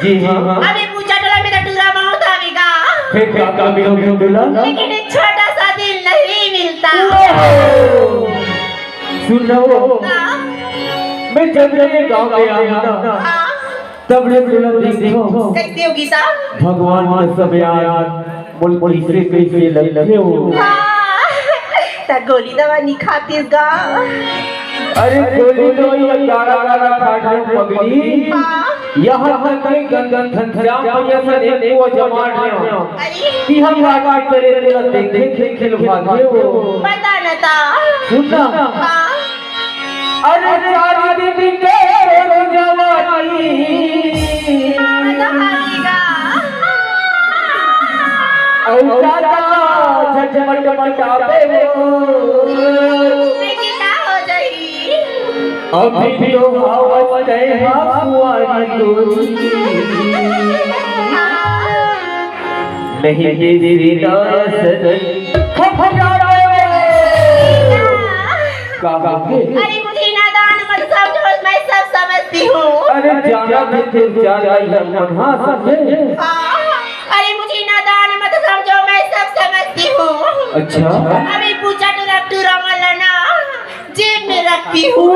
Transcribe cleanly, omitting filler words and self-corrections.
जी हाँ। अभी पूछा टोला मेरा टूरा मौत आवेगा। फिर क्या मिलोगे टोला? लेकिन एक छोटा सा दिल नहीं मिलता। सुनो, हाँ, मैं जब ये गाँव में आया ना, हाँ, तब रे टोला देखो कैसे होगी साहब? भगवान का सब याद मुल से कैसे लगे हो। हाँ, ता गोली दवा नहीं खाती गा। अरे गोली तो ये गारा गारा काटे पगड़ी। हाँ, यहाँ तक के गंगन धनश्याम भैया से ने वो जमाट ले हो अरे कि हम बात करे तेरा देखे खेल भागे हो। पता न था। सुनना, हाँ, अरे चार दिन के जवानी मजा आएगा। और दादा झटमट मटावे हो। लेकिन ना हो जाई। अभी तो आवत है हवारी दूरी नहीं तेरी दास अरे मुझे नादान मत समझो, मैं सब समझती हूँ। अरे जाना फिर जाना यहाँ समझे। हाँ, अरे मुझे नादान मत समझो, मैं सब समझती हूँ। अच्छा, अभी पूछा तो रख टूरा मलाना जेब में रखती हूँ।